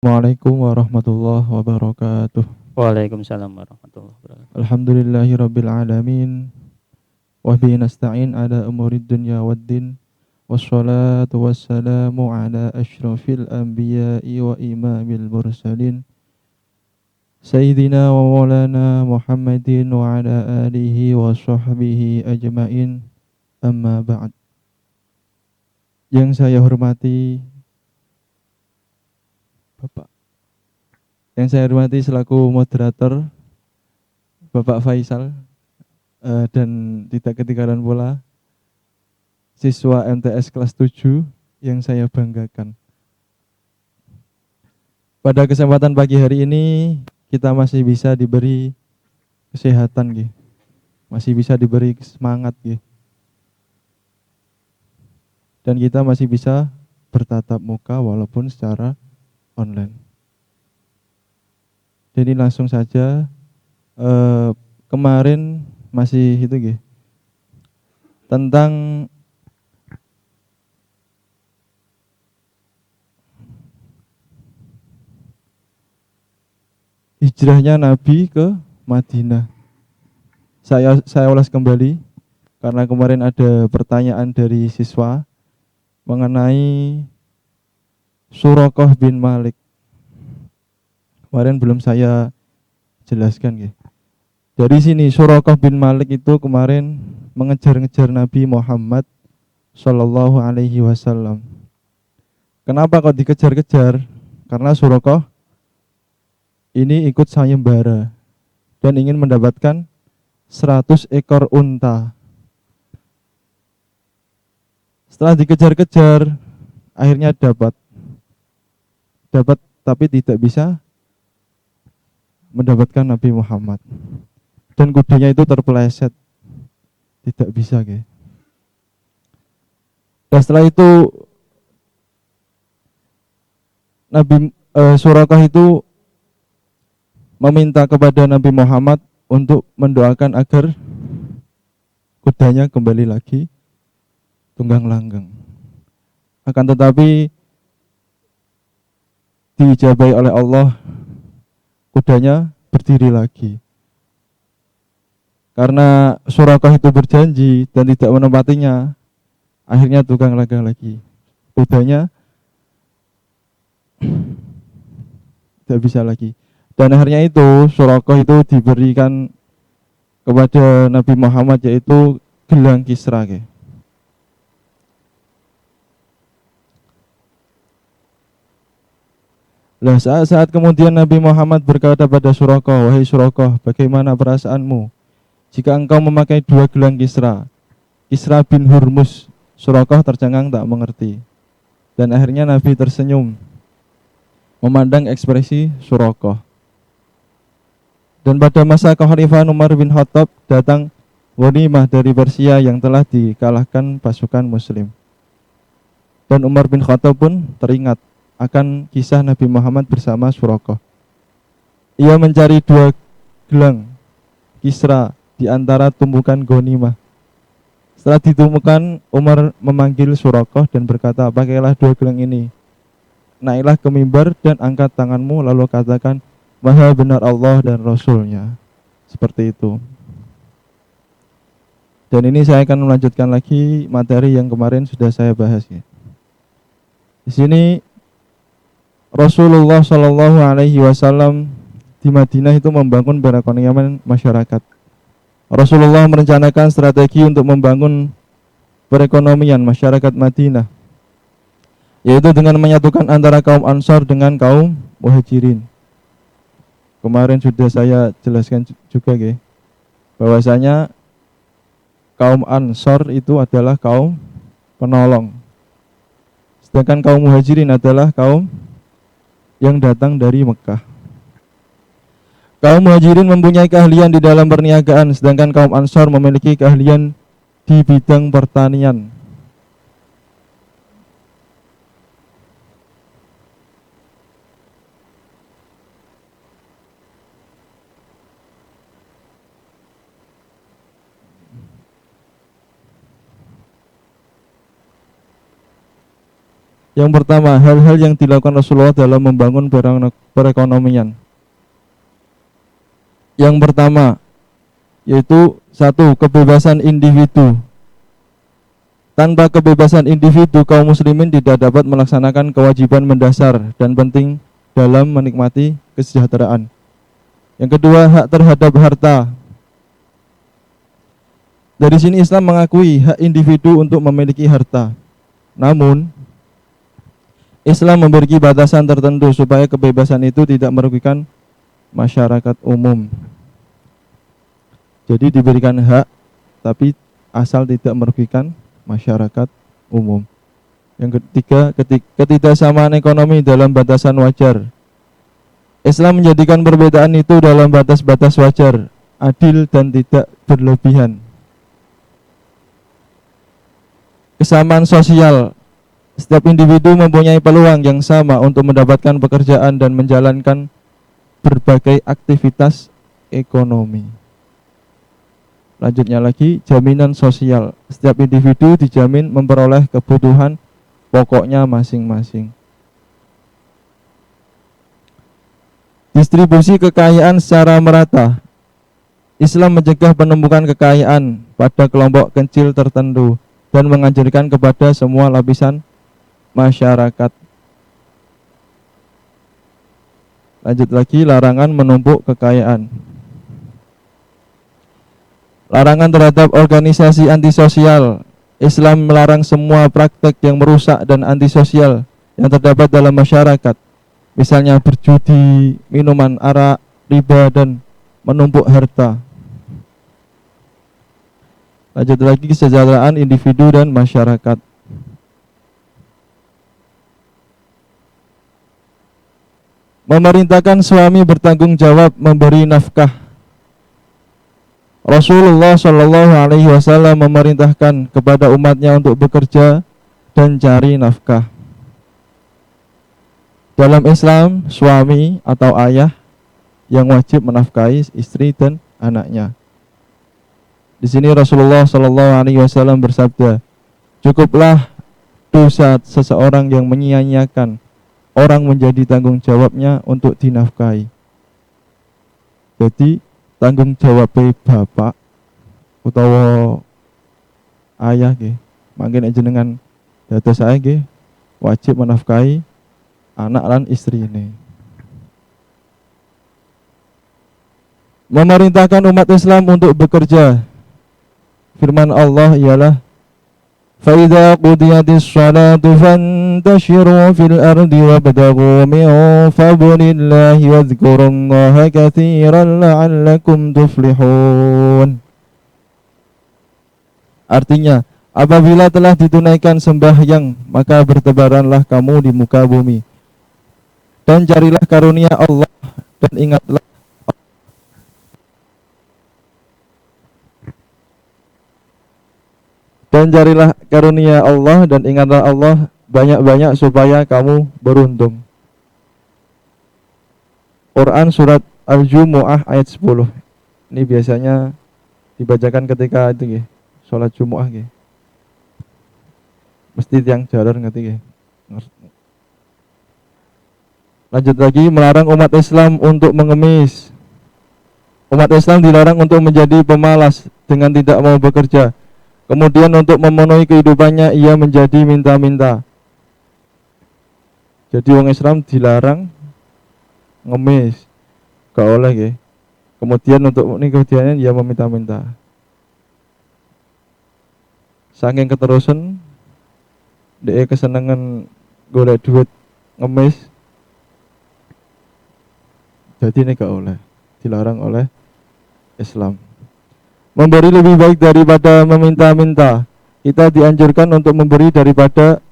Assalamualaikum warahmatullahi wabarakatuh. Waalaikumsalam warahmatullahi wabarakatuh. Alhamdulillahi rabbil alamin. Wa bihi nasta'in ala umurid dunya waddin. Wassalatu wassalamu ala asyrafil anbiya'i wa imamil mursalin. Sayyidina wa maulana Muhammadin wa ala alihi wa sahbihi ajmain. Amma ba'd. Yang saya hormati Bapak. Yang saya hormati selaku moderator Bapak Faisal, dan tidak ketinggalan pula siswa MTS kelas 7 yang saya banggakan. Pada kesempatan pagi hari ini kita masih bisa diberi kesehatan, gitu. Masih bisa diberi semangat, gitu. Dan kita masih bisa bertatap muka walaupun secara online. Jadi langsung saja, kemarin masih itu, gitu, tentang hijrahnya Nabi ke Madinah. Saya ulas kembali karena kemarin ada pertanyaan dari siswa mengenai Suraqah bin Malik. Kemarin belum saya jelaskan, ya. Dari sini Suraqah bin Malik itu kemarin mengejar-ngejar Nabi Muhammad Shallallahu Alaihi Wasallam. Kenapa kok dikejar-kejar? Karena Suraqah ini ikut sayembara dan ingin mendapatkan 100 ekor unta. Setelah dikejar-kejar, akhirnya dapat tapi tidak bisa mendapatkan Nabi Muhammad. Dan kudanya itu terpeleset, tidak bisa, guys. Dan setelah itu Nabi Suraqah itu meminta kepada Nabi Muhammad untuk mendoakan agar kudanya kembali lagi tunggang langgeng. Akan tetapi diijabahi oleh Allah, kudanya berdiri lagi. Karena Suraqah itu berjanji dan tidak menepatinya, akhirnya tunggang langgeng lagi. Kudanya tidak bisa lagi. Dan akhirnya itu Suraqah itu diberikan kepada Nabi Muhammad, yaitu gelang Kisra, guys. Lah saat kemudian Nabi Muhammad berkata pada Suraqah, "Wahai Suraqah, bagaimana perasaanmu jika engkau memakai dua gelang Kisra?" Kisra bin Hurmuz. Suraqah tercengang tak mengerti. Dan akhirnya Nabi tersenyum memandang ekspresi Suraqah. Dan pada masa Khalifah Umar bin Khattab datang ghanimah dari Persia yang telah dikalahkan pasukan Muslim. Dan Umar bin Khattab pun teringat akan kisah Nabi Muhammad bersama Suraqah. Ia mencari dua gelang Kisra di antara tumpukan ghanimah. Setelah ditemukan, Umar memanggil Suraqah dan berkata, "Pakailah dua gelang ini. Naiklah ke mimbar dan angkat tanganmu, lalu katakan, Maha benar Allah dan Rasulnya." Seperti itu. Dan ini saya akan melanjutkan lagi materi yang kemarin sudah saya bahas, ya. Di sini Rasulullah Shallallahu Alaihi Wasallam di Madinah itu membangun perekonomian masyarakat. Rasulullah merencanakan strategi untuk membangun perekonomian masyarakat Madinah, yaitu dengan menyatukan antara kaum Ansar dengan kaum Muhajirin. Kemarin sudah saya jelaskan juga, ya, bahwasanya kaum Ansar itu adalah kaum penolong, sedangkan kaum Muhajirin adalah kaum yang datang dari Mekah. Kaum Muhajirin mempunyai keahlian di dalam perniagaan, sedangkan kaum Ansar memiliki keahlian di bidang pertanian. Yang pertama, hal-hal yang dilakukan Rasulullah dalam membangun perekonomian. Yang pertama, yaitu satu, kebebasan individu. Tanpa kebebasan individu, kaum muslimin tidak dapat melaksanakan kewajiban mendasar dan penting dalam menikmati kesejahteraan. Yang kedua, hak terhadap harta. Dari sini Islam mengakui hak individu untuk memiliki harta. Namun, Islam memberi batasan tertentu supaya kebebasan itu tidak merugikan masyarakat umum. Jadi diberikan hak, tapi asal tidak merugikan masyarakat umum. Yang ketiga, ketidaksamaan ekonomi dalam batasan wajar. Islam menjadikan perbedaan itu dalam batas-batas wajar, adil dan tidak berlebihan. Kesamaan sosial. Setiap individu mempunyai peluang yang sama untuk mendapatkan pekerjaan dan menjalankan berbagai aktivitas ekonomi. Lanjutnya lagi, jaminan sosial. Setiap individu dijamin memperoleh kebutuhan pokoknya masing-masing. Distribusi kekayaan secara merata. Islam mencegah penumpukan kekayaan pada kelompok kecil tertentu dan mengajarkan kepada semua lapisan masyarakat. Lanjut lagi, larangan menumpuk kekayaan. Larangan terhadap organisasi antisosial. Islam melarang semua praktek yang merusak dan antisosial yang terdapat dalam masyarakat. Misalnya berjudi, minuman arak, riba, dan menumpuk harta. Lanjut lagi, kesejahteraan individu dan masyarakat. Memerintahkan suami bertanggung jawab memberi nafkah. Rasulullah Shallallahu Alaihi Wasallam memerintahkan kepada umatnya untuk bekerja dan cari nafkah. Dalam Islam, suami atau ayah yang wajib menafkahi istri dan anaknya. Di sini Rasulullah Shallallahu Alaihi Wasallam bersabda, cukuplah dosa seseorang yang menyia-nyiakan orang menjadi tanggung jawabnya untuk dinafkahi. Jadi tanggung jawab bapak utawa ayah nggih, mangke nek jenengan dados saya nggih wajib menafkahi anak lan istri ini. Memerintahkan umat Islam untuk bekerja. Firman Allah ialah فَإِذَا قُضِيَتِ الصَّلَاةُ فَانْتَشِرُوا فِي الْأَرْضِ وَابْتَغُوا مِنْ فَضْلِ اللَّهِ وَاذْكُرُوا اللَّهَ كَثِيرًا لَعَلَّكُمْ تُفْلِحُونَ. Artinya, apabila telah ditunaikan sembahyang, maka bertebaranlah kamu di muka bumi dan carilah karunia Allah dan ingatlah karunia Allah dan ingatlah Allah banyak-banyak supaya kamu beruntung. Quran surat Al-Jumu'ah ayat 10. Ini biasanya dibacakan ketika itu nggih, salat Jumu'ah nggih. Mesti tiang jalan ngerti nggih. Lanjut lagi, melarang umat Islam untuk mengemis. Umat Islam dilarang untuk menjadi pemalas dengan tidak mau bekerja. Kemudian untuk memenuhi kehidupannya ia menjadi minta-minta. Jadi orang Islam dilarang ngemis, gak oleh ya. Kemudian untuk ini kemudiannya ia meminta-minta. Saking keterusan, dia kesenangan golek duit ngemis. Jadi ini gak oleh, dilarang oleh Islam. Memberi lebih baik daripada meminta-minta. Kita dianjurkan untuk memberi daripada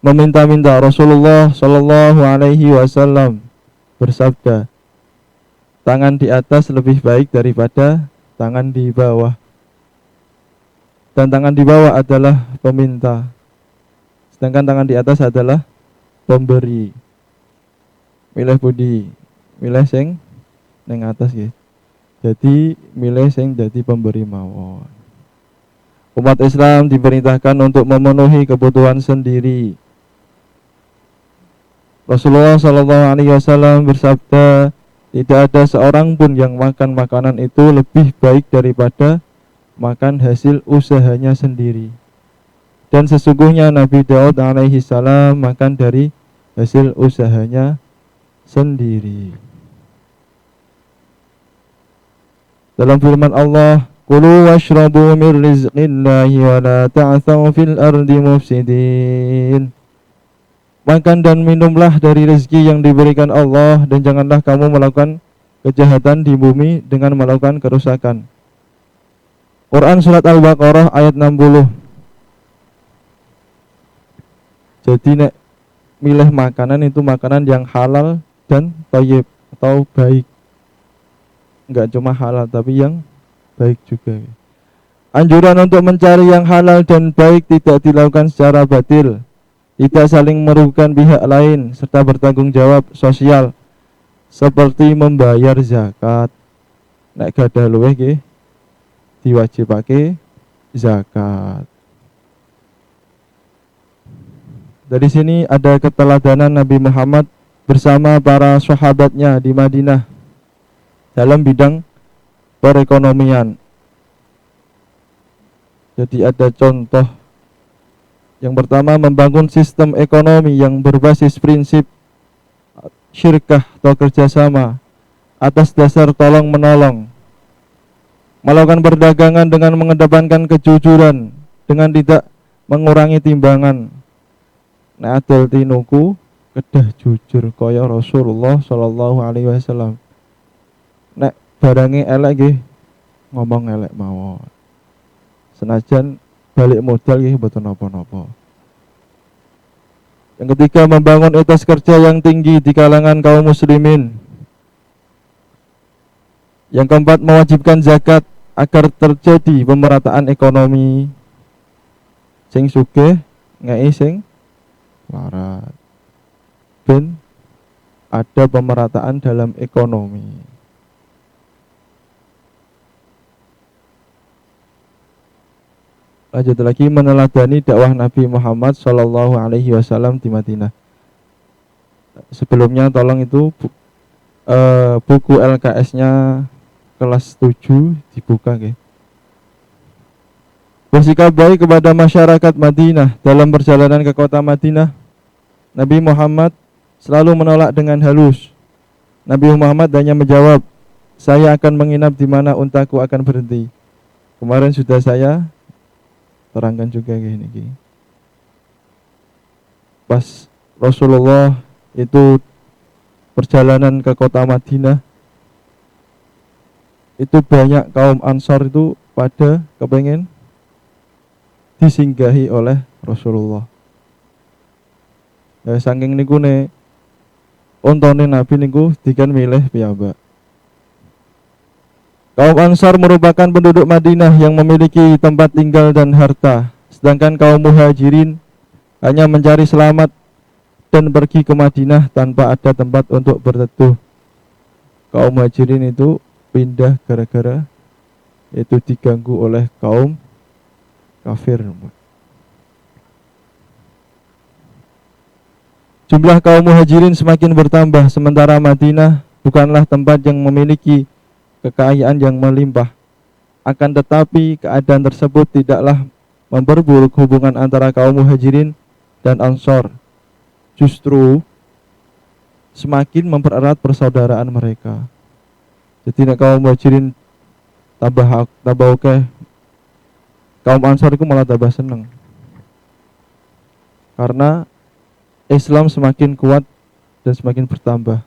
meminta-minta. Rasulullah Shallallahu Alaihi Wasallam bersabda, tangan di atas lebih baik daripada tangan di bawah. Dan tangan di bawah adalah peminta, sedangkan tangan di atas adalah pemberi. Milih budi, milih sing neng atas ya. Jadi milih sing jadi pemberi mawon. Umat Islam diperintahkan untuk memenuhi kebutuhan sendiri. Rasulullah Shallallahu Alaihi Wasallam bersabda, tidak ada seorang pun yang makan makanan itu lebih baik daripada makan hasil usahanya sendiri. Dan sesungguhnya Nabi Daud alaihi salam makan dari hasil usahanya sendiri. Dalam firman Allah, "Kulu washrabu min rizqillahi wa la ta'thaw fil ardi mufsidin." Makan dan minumlah dari rezeki yang diberikan Allah, dan janganlah kamu melakukan kejahatan di bumi dengan melakukan kerusakan. Quran surat Al-Baqarah ayat 60. Jadi nek milih makanan itu makanan yang halal dan thayyib atau baik. Enggak cuma halal tapi yang baik juga. Anjuran untuk mencari yang halal dan baik tidak dilakukan secara batil, tidak saling merugikan pihak lain, serta bertanggung jawab sosial seperti membayar zakat. Nek gadah luweh nggih diwajibake zakat. Dari sini ada keteladanan Nabi Muhammad bersama para sahabatnya di Madinah dalam bidang perekonomian. Jadi ada contoh. Yang pertama, membangun sistem ekonomi yang berbasis prinsip syirkah atau kerjasama atas dasar tolong menolong. Melakukan perdagangan dengan mengedepankan kejujuran dengan tidak mengurangi timbangan. Nek adol tinuku kedah jujur kaya Rasulullah Shallallahu Alaihi Wasallam. Nek barange elek nggih ngomong elek mawon. Senajan balik modal nggih mboten napa-napa. Yang ketiga, membangun etos kerja yang tinggi di kalangan kaum muslimin. Yang keempat, mewajibkan zakat agar terjadi pemerataan ekonomi. Sing sugih ngei sing larat. Ben ada pemerataan dalam ekonomi. Lanjut lagi, meneladani dakwah Nabi Muhammad Shallallahu Alaihi Wasallam di Madinah. Sebelumnya tolong itu buku LKS-nya kelas 7 dibuka nggih. Bersikap baik kepada masyarakat Madinah. Dalam perjalanan ke kota Madinah, Nabi Muhammad selalu menolak dengan halus. Nabi Muhammad hanya menjawab, "Saya akan menginap di mana untaku akan berhenti." Kemarin sudah saya terangkan juga gini. Pas Rasulullah itu perjalanan ke kota Madinah, itu banyak kaum Ansor itu pada kepengen disinggahi oleh Rasulullah. Ya saking niku ne ontone Nabi niku dikan milih piyambak. Kaum Ansar merupakan penduduk Madinah yang memiliki tempat tinggal dan harta, sedangkan kaum Muhajirin hanya mencari selamat dan pergi ke Madinah tanpa ada tempat untuk berteduh. Kaum Muhajirin itu pindah gara-gara itu diganggu oleh kaum kafir. Jumlah kaum Muhajirin semakin bertambah, sementara Madinah bukanlah tempat yang memiliki kekayaan yang melimpah. Akan tetapi keadaan tersebut tidaklah memperburuk hubungan antara kaum Muhajirin dan Ansor. Justru semakin mempererat persaudaraan mereka. Jadi nek kaum Muhajirin tambah oke, kaum Ansor itu malah tambah seneng. Karena Islam semakin kuat dan semakin bertambah.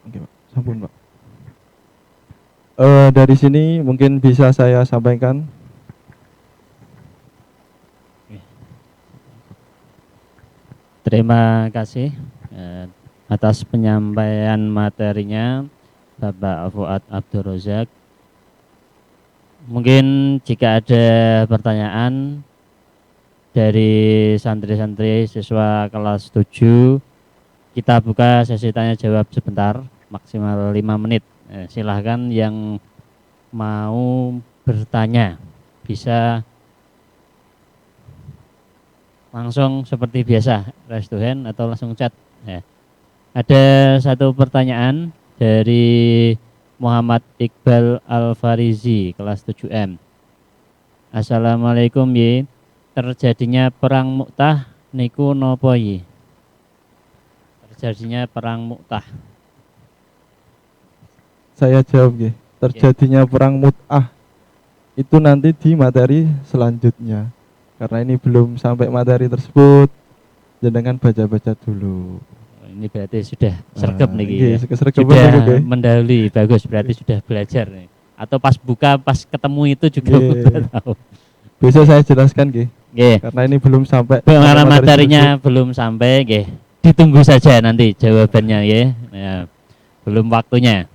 Oke, Pak. Sampun, Pak. Dari sini mungkin bisa saya sampaikan. Terima kasih atas penyampaian materinya Bapak Fuad Abdul Razak. Mungkin jika ada pertanyaan dari santri-santri siswa kelas 7, kita buka sesi tanya jawab sebentar, maksimal 5 menit. Silahkan yang mau bertanya bisa langsung seperti biasa raise to hand atau langsung chat. Ya. Ada satu pertanyaan dari Muhammad Iqbal Al-Farizi kelas 7M. Assalamualaikum Y. Terjadinya perang Mu'tah niku nopo Y? Terjadinya perang Mu'tah. Saya jawab nggih. Terjadinya perang Mut'ah itu nanti di materi selanjutnya. Karena ini belum sampai materi tersebut, jenengan baca-baca dulu. Ini berarti sudah sergap nih ya. Sudah mendahului, bagus berarti sudah belajar nih. Atau pas buka, pas ketemu itu juga udah tahu. Bisa saya jelaskan nggih. Karena ini belum sampai. Karena materinya belum sampai, nggih. Ditunggu saja nanti jawabannya ya. Belum waktunya.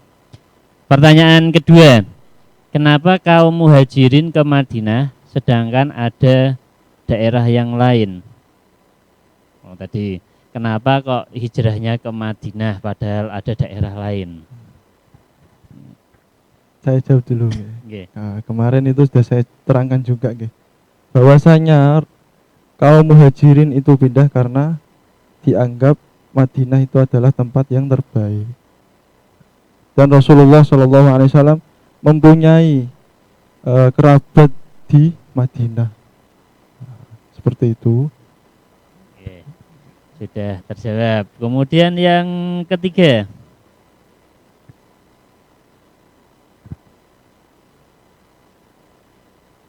Pertanyaan kedua, kenapa kaum muhajirin ke Madinah sedangkan ada daerah yang lain? Oh, tadi kenapa kok hijrahnya ke Madinah padahal ada daerah lain? Saya jawab dulu. Nah, kemarin itu sudah saya terangkan juga, bahwasanya kaum muhajirin itu pindah karena dianggap Madinah itu adalah tempat yang terbaik. Dan Rasulullah SAW mempunyai kerabat di Madinah. Seperti itu. Oke, sudah terjawab. Kemudian yang ketiga,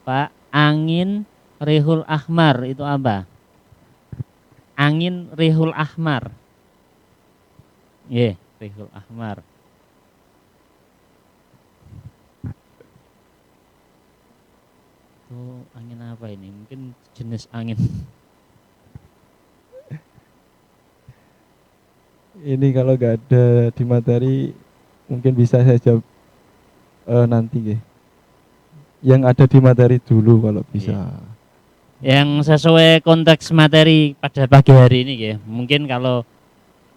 Pak, angin Rihul Ahmar itu apa? Angin Rihul Ahmar. Rihul Ahmar. Itu angin apa ini? Mungkin jenis angin. Ini kalau nggak ada di materi, mungkin bisa saya jawab nanti, yang ada di materi dulu kalau bisa. Yang sesuai konteks materi pada pagi hari ini, mungkin kalau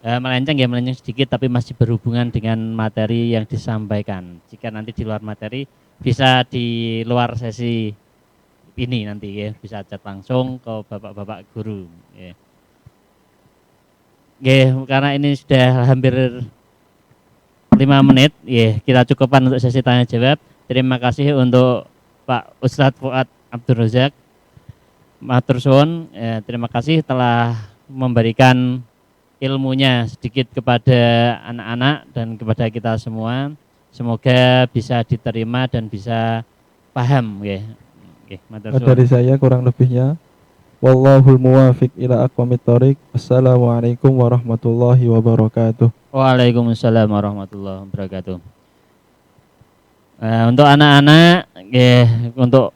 melenceng sedikit, tapi masih berhubungan dengan materi yang disampaikan. Jika nanti di luar materi, bisa di luar sesi ini nanti bisa chat langsung ke bapak-bapak guru. Karena ini sudah hampir 5 menit, kita cukupkan untuk sesi tanya jawab. Terima kasih untuk Pak Ustadz Fuad Abdul Razak. Matur suwun, terima kasih telah memberikan ilmunya sedikit kepada anak-anak dan kepada kita semua. Semoga bisa diterima dan bisa paham. Dari saya kurang lebihnya. Wallahul muwafiq ila aqwamit thoriq. Assalamualaikum warahmatullahi wabarakatuh. Waalaikumsalam warahmatullahi wabarakatuh. Untuk anak-anak, untuk